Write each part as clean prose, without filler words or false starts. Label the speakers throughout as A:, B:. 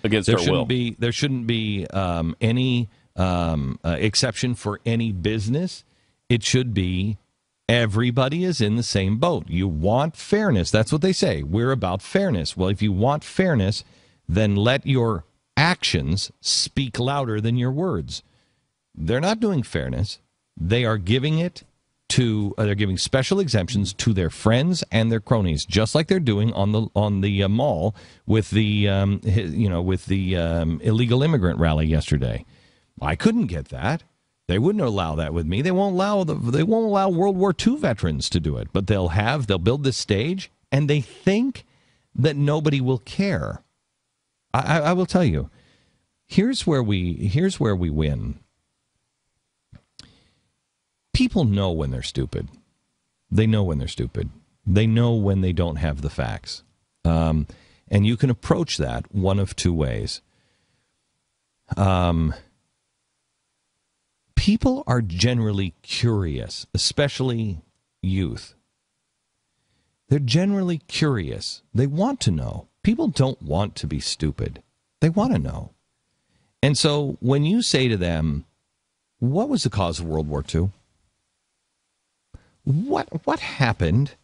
A: against our will.
B: There shouldn't be any exception for any business. It should be everybody is in the same boat. You want fairness. That's what they say. We're about fairness. Well, if you want fairness, then let your actions speak louder than your words. They're not doing fairness. They are giving it to they're giving special exemptions to their friends and their cronies, just like they're doing on the mall with the illegal immigrant rally yesterday. I couldn't get that. They wouldn't allow that with me. They won't allow World War II veterans to do it, but they'll build this stage, and they think that nobody will care. I will tell you, here's where we win. People know when they're stupid. They know when they're stupid. They know when they don't have the facts. And you can approach that one of two ways. People are generally curious, especially youth. They're generally curious. They want to know. People don't want to be stupid. They want to know. And so when you say to them, what was the cause of World War II? What happened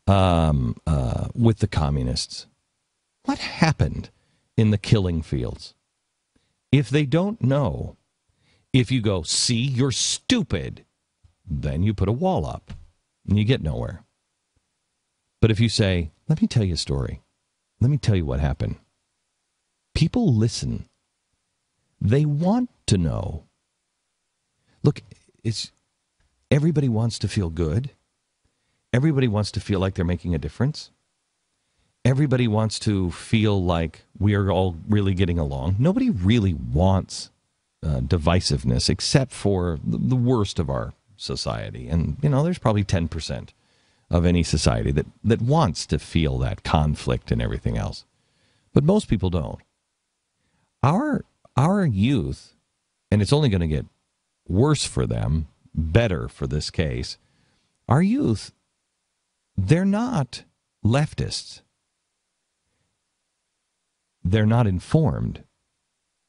B: with the communists? What happened in the killing fields? If they don't know, if you go, see, you're stupid, then you put a wall up and you get nowhere. But if you say, let me tell you a story. Let me tell you what happened. People listen. They want to know. Look, everybody wants to feel good. Everybody wants to feel like they're making a difference. Everybody wants to feel like we are all really getting along. Nobody really wants divisiveness except for the worst of our society. And, there's probably 10% of any society that wants to feel that conflict and everything else. But most people don't. Our youth, and it's only going to get worse for them, better for this case, our youth, they're not leftists. They're not informed.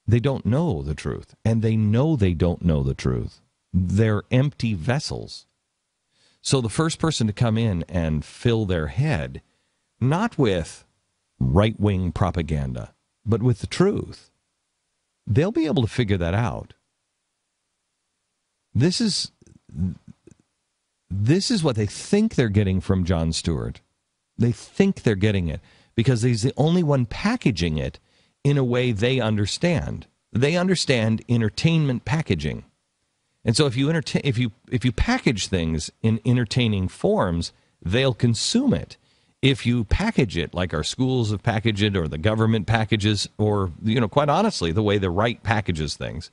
B: They don't know the truth, and they know they don't know the truth. They're empty vessels. So the first person to come in and fill their head, not with right-wing propaganda, but with the truth, they'll be able to figure that out. This is what they think they're getting from Jon Stewart. They think they're getting it because he's the only one packaging it in a way they understand. They understand entertainment packaging. And so if you package things in entertaining forms, they'll consume it. If you package it like our schools have packaged it, or the government packages, or quite honestly, the way the right packages things,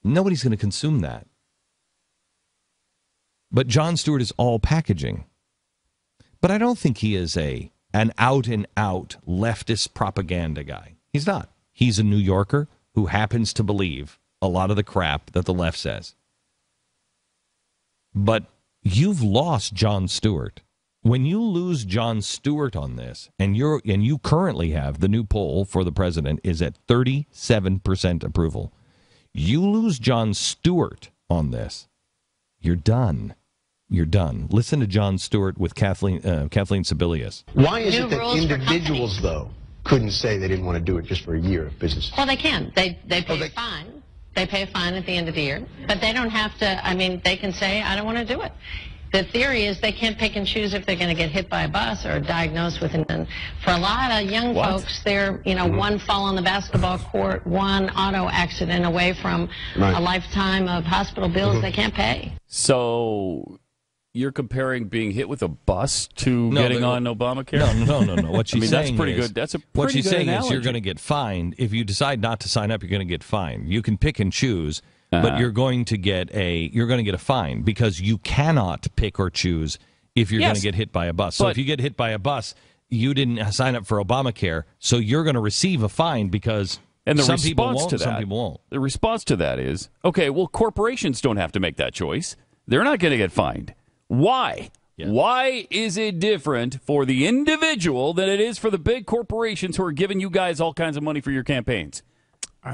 B: nobody's going to consume that. But Jon Stewart is all packaging. But I don't think he is an out-and-out leftist propaganda guy. He's not. He's a New Yorker who happens to believe a lot of the crap that the left says. But you've lost Jon Stewart. When you lose Jon Stewart on this, and you currently have the new poll for the president is at 37% approval. You lose Jon Stewart on this, you're done. You're done. Listen to Jon Stewart with Kathleen Sebelius.
C: Why is it that individuals, though, couldn't say they didn't want to do it just for a year of business?
D: Well, they can. They pay a fine. They pay a fine at the end of the year. But they don't have to, they can say, I don't want to do it. The theory is they can't pick and choose if they're going to get hit by a bus or diagnosed with an. For a lot of young folks, they're, one fall on the basketball court, one auto accident away from a lifetime of hospital bills they can't pay.
A: So you're comparing being hit with a bus to getting on Obamacare?
B: No. What she's saying
A: that's pretty good. That's a pretty
B: what she's
A: good
B: saying
A: analogy.
B: Is you're going to get fined. If you decide not to sign up, you're going to get fined. You can pick and choose, but you're going to get a fine because you cannot pick or choose if you're going to get hit by a bus. So if you get hit by a bus, you didn't sign up for Obamacare, so you're going to receive a fine because some people won't, some people won't.
A: The response to that is, okay, well, corporations don't have to make that choice. They're not going to get fined. Why?
B: Yeah.
A: Why is it different for the individual than it is for the big corporations who are giving you guys all kinds of money for your campaigns?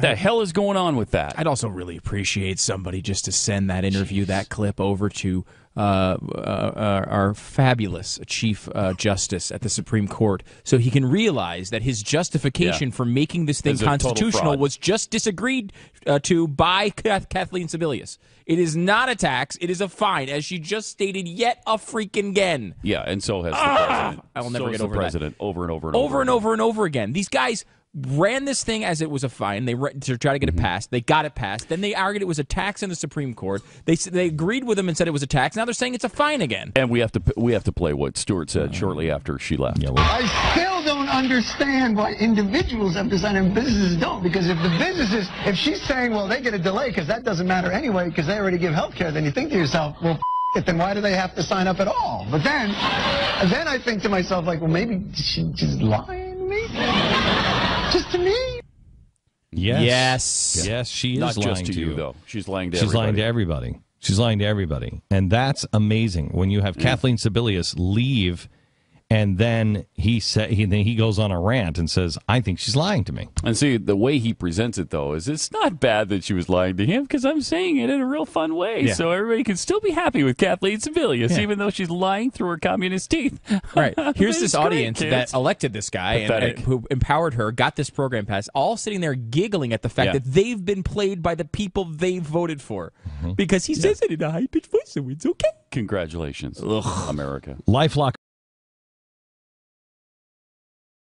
A: The hell is going on with that?
E: I'd also really appreciate somebody just to send that interview, that clip, over to our fabulous Chief Justice at the Supreme Court, so he can realize that his justification for making this thing constitutional was just disagreed to by Kathleen Sebelius. It is not a tax; it is a fine, as she just stated yet a freaking again.
A: Yeah, and so has the president.
E: I will never get over
A: the president
E: that.
A: Over and over and
E: over again. These guys ran this thing as it was a fine. They to try to get it passed. They got it passed. Then they argued it was a tax in the Supreme Court. They agreed with him and said it was a tax. Now they're saying it's a fine again.
A: And we have to play what Stewart said shortly after she left.
B: Yeah,
C: I still don't understand why individuals have to sign and businesses don't. Because if the businesses, if she's saying, well, they get a delay because that doesn't matter anyway because they already give health care, then you think to yourself, well, it, then why do they have to sign up at all? But then I think to myself, like, well, maybe she's just lying to me? Just to me?
B: Yes, she is
A: Not
B: lying
A: just to you, though. She's lying to everybody.
B: She's lying to everybody. And that's amazing. When you have Kathleen Sebelius leave, and then he goes on a rant and says, I think she's lying to me.
A: And see, the way he presents it, though, is it's not bad that she was lying to him because I'm saying it in a real fun way.
B: Yeah.
A: So everybody can still be happy with Kathleen Sebelius, even though she's lying through her communist teeth.
E: Right. Here's this audience
A: great,
E: that elected this guy and who empowered her, got this program passed, all sitting there giggling at the fact that they've been played by the people they voted for. Because he says it in a high-pitched voice, so it's okay.
A: Congratulations, America.
B: LifeLock